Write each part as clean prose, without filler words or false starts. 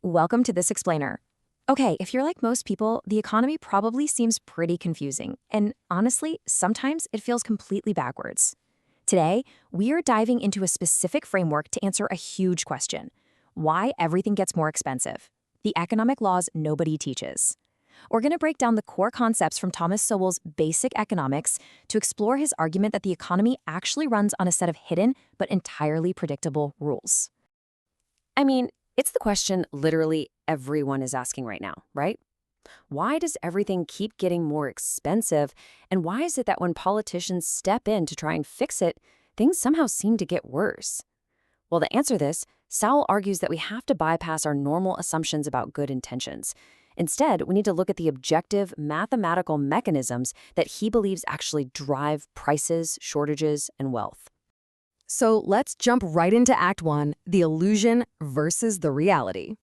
welcome to This Explainer. Okay, if you're like most people, the economy probably seems pretty confusing, and honestly, sometimes it feels completely backwards. Today, we are diving into a specific framework to answer a huge question: why everything gets more expensive, the economic laws nobody teaches. We're going to break down the core concepts from Thomas Sowell's Basic Economics to explore his argument that the economy actually runs on a set of hidden but entirely predictable rules. I mean, it's the question literally everyone is asking right now, right? Why does everything keep getting more expensive, and why is it that when politicians step in to try and fix it, things somehow seem to get worse? Well, to answer this, Sowell argues that we have to bypass our normal assumptions about good intentions. Instead, we need to look at the objective, mathematical mechanisms that he believes actually drive prices, shortages, and wealth. So let's jump right into Act 1, the illusion versus the reality.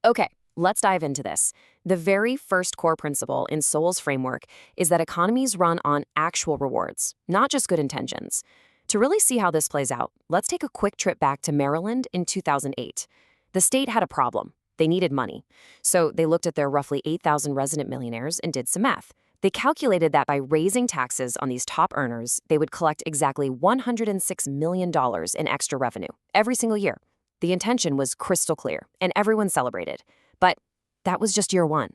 Okay, let's dive into this. The very first core principle in Sowell's framework is that economies run on actual rewards, not just good intentions. To really see how this plays out, let's take a quick trip back to Maryland in 2008. The state had a problem. They needed money. So they looked at their roughly 8,000 resident millionaires and did some math. They calculated that by raising taxes on these top earners, they would collect exactly $106 million in extra revenue every single year. The intention was crystal clear, and everyone celebrated. But that was just year one.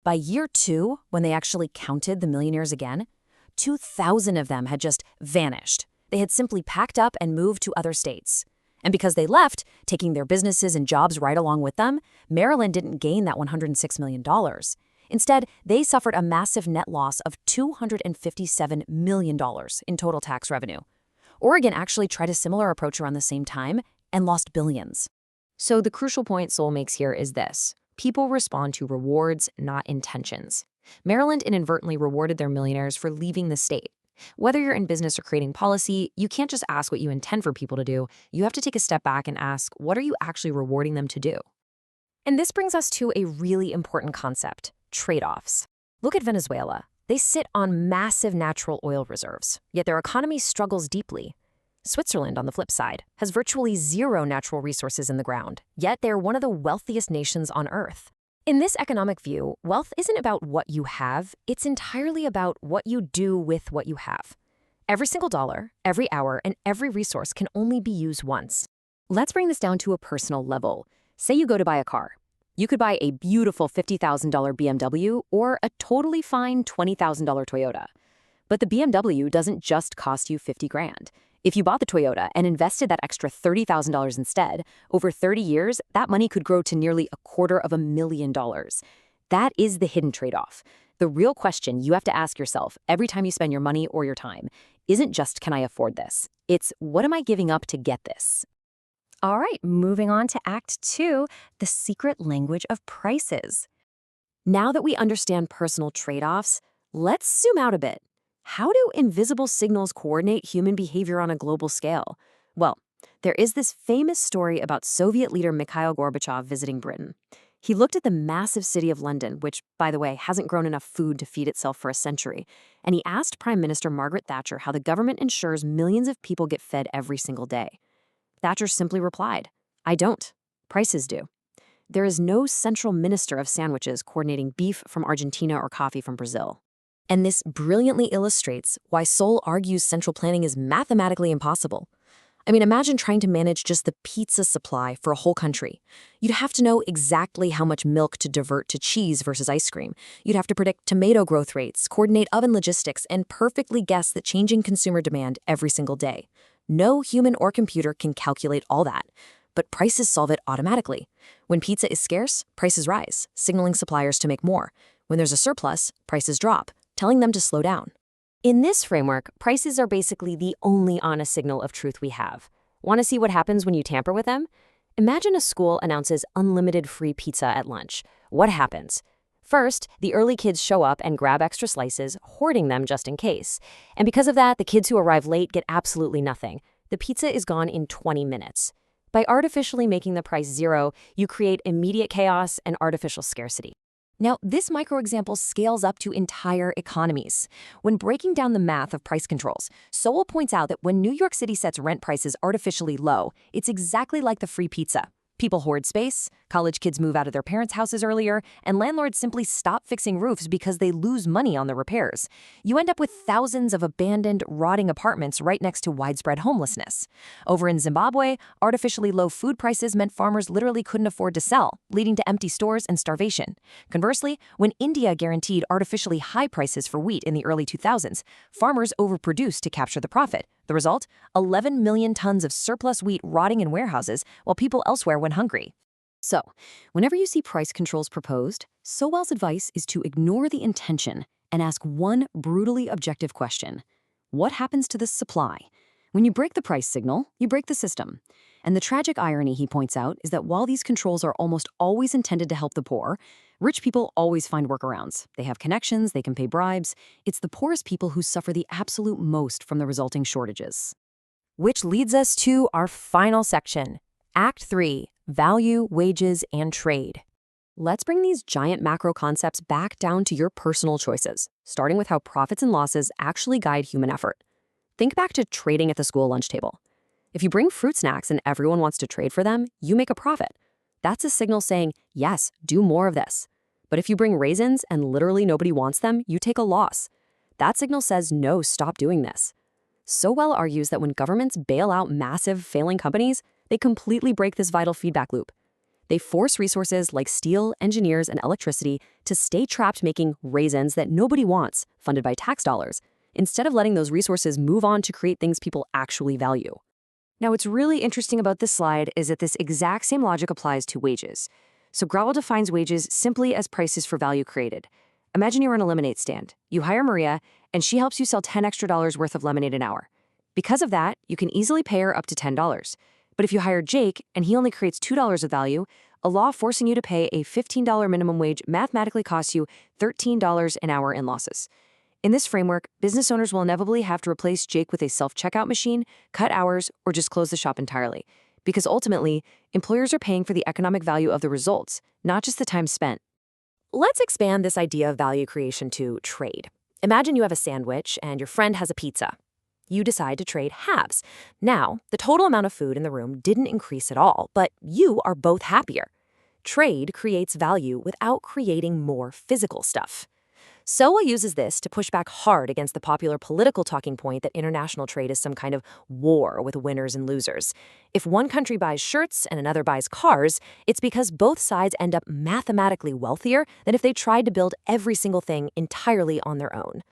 By year two, when they actually counted the millionaires again, 2,000 of them had just vanished. They had simply packed up and moved to other states. And because they left, taking their businesses and jobs right along with them, Maryland didn't gain that $106 million. Instead, they suffered a massive net loss of $257 million in total tax revenue. Oregon actually tried a similar approach around the same time and lost billions. So the crucial point Sowell makes here is this: people respond to rewards, not intentions. Maryland inadvertently rewarded their millionaires for leaving the state. Whether you're in business or creating policy, you can't just ask what you intend for people to do. You have to take a step back and ask, what are you actually rewarding them to do? And this brings us to a really important concept: trade-offs. Look at Venezuela. They sit on massive natural oil reserves, yet their economy struggles deeply. Switzerland, on the flip side, has virtually zero natural resources in the ground, yet they're one of the wealthiest nations on Earth. In this economic view, wealth isn't about what you have, it's entirely about what you do with what you have. Every single dollar, every hour, and every resource can only be used once. Let's bring this down to a personal level. Say you go to buy a car. You could buy a beautiful $50,000 BMW or a totally fine $20,000 Toyota. But the BMW doesn't just cost you 50 grand. If you bought the Toyota and invested that extra $30,000 instead, over 30 years, that money could grow to nearly $250,000. That is the hidden trade-off. The real question you have to ask yourself every time you spend your money or your time isn't just, can I afford this? It's, what am I giving up to get this? All right, moving on to Act 2, the secret language of prices. Now that we understand personal trade-offs, let's zoom out a bit. How do invisible signals coordinate human behavior on a global scale? Well, there is this famous story about Soviet leader Mikhail Gorbachev visiting Britain. He looked at the massive city of London, which, by the way, hasn't grown enough food to feed itself for a century, and he asked Prime Minister Margaret Thatcher how the government ensures millions of people get fed every single day. Thatcher simply replied, "I don't. Prices do." There is no central minister of sandwiches coordinating beef from Argentina or coffee from Brazil. And this brilliantly illustrates why Sowell argues central planning is mathematically impossible. I mean, imagine trying to manage just the pizza supply for a whole country. You'd have to know exactly how much milk to divert to cheese versus ice cream. You'd have to predict tomato growth rates, coordinate oven logistics, and perfectly guess the changing consumer demand every single day. No human or computer can calculate all that, but prices solve it automatically. When pizza is scarce, prices rise, signaling suppliers to make more. When there's a surplus, prices drop, telling them to slow down. In this framework, prices are basically the only honest signal of truth we have. Want to see what happens when you tamper with them? Imagine a school announces unlimited free pizza at lunch. What happens? First, the early kids show up and grab extra slices, hoarding them just in case. And because of that, the kids who arrive late get absolutely nothing. The pizza is gone in 20 minutes. By artificially making the price zero, you create immediate chaos and artificial scarcity. Now, this microexample scales up to entire economies. When breaking down the math of price controls, Sowell points out that when New York City sets rent prices artificially low, it's exactly like the free pizza. People hoard space, College kids move out of their parents' houses earlier, and landlords simply stop fixing roofs because they lose money on the repairs. You end up with thousands of abandoned, rotting apartments right next to widespread homelessness. Over in Zimbabwe, artificially low food prices meant farmers literally couldn't afford to sell, leading to empty stores and starvation. Conversely, when India guaranteed artificially high prices for wheat in the early 2000s, farmers overproduced to capture the profit. The result? 11 million tons of surplus wheat rotting in warehouses while people elsewhere went hungry. So, whenever you see price controls proposed, Sowell's advice is to ignore the intention and ask one brutally objective question. What happens to this supply? When you break the price signal, you break the system. And the tragic irony, he points out, is that while these controls are almost always intended to help the poor, rich people always find workarounds. They have connections, they can pay bribes. It's the poorest people who suffer the absolute most from the resulting shortages. Which leads us to our final section, Act 3, Value, Wages, and Trade. Let's bring these giant macro concepts back down to your personal choices, starting with how profits and losses actually guide human effort. Think back to trading at the school lunch table. If you bring fruit snacks and everyone wants to trade for them, you make a profit. That's a signal saying, yes, do more of this. But if you bring raisins and literally nobody wants them, you take a loss. That signal says, no, stop doing this. Sowell argues that when governments bail out massive, failing companies, they completely break this vital feedback loop. They force resources like steel, engineers, and electricity to stay trapped making raisins that nobody wants, funded by tax dollars, instead of letting those resources move on to create things people actually value. Now, what's really interesting about this slide is that this exact same logic applies to wages. So Grauel defines wages simply as prices for value created. Imagine you're on a lemonade stand. You hire Maria, and she helps you sell $10 extra worth of lemonade an hour. Because of that, you can easily pay her up to $10. But if you hire Jake, and he only creates $2 of value, a law forcing you to pay a $15 minimum wage mathematically costs you $13 an hour in losses. In this framework, business owners will inevitably have to replace Jake with a self-checkout machine, cut hours, or just close the shop entirely. Because ultimately, employers are paying for the economic value of the results, not just the time spent. Let's expand this idea of value creation to trade. Imagine you have a sandwich and your friend has a pizza. You decide to trade halves. Now, the total amount of food in the room didn't increase at all, but you are both happier. Trade creates value without creating more physical stuff. Sowell uses this to push back hard against the popular political talking point that international trade is some kind of war with winners and losers. If one country buys shirts and another buys cars, it's because both sides end up mathematically wealthier than if they tried to build every single thing entirely on their own.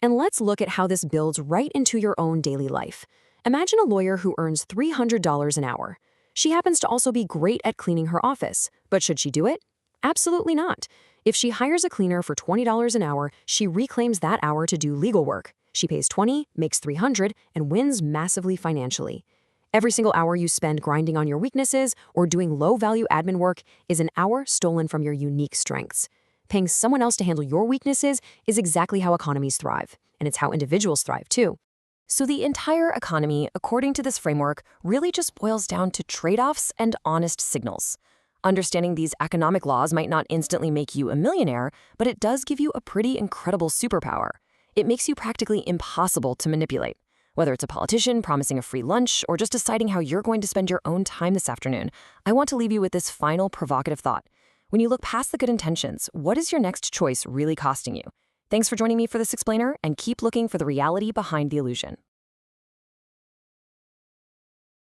And let's look at how this builds right into your own daily life. Imagine a lawyer who earns $300 an hour. She happens to also be great at cleaning her office, but should she do it? Absolutely not. If she hires a cleaner for $20 an hour, she reclaims that hour to do legal work. She pays $20, makes $300, and wins massively financially. Every single hour you spend grinding on your weaknesses or doing low-value admin work is an hour stolen from your unique strengths. Paying someone else to handle your weaknesses is exactly how economies thrive, and it's how individuals thrive too. So the entire economy, according to this framework, really just boils down to trade-offs and honest signals. Understanding these economic laws might not instantly make you a millionaire, but it does give you a pretty incredible superpower. It makes you practically impossible to manipulate. Whether it's a politician promising a free lunch or just deciding how you're going to spend your own time this afternoon, I want to leave you with this final provocative thought. When you look past the good intentions, what is your next choice really costing you? Thanks for joining me for this explainer, and keep looking for the reality behind the illusion.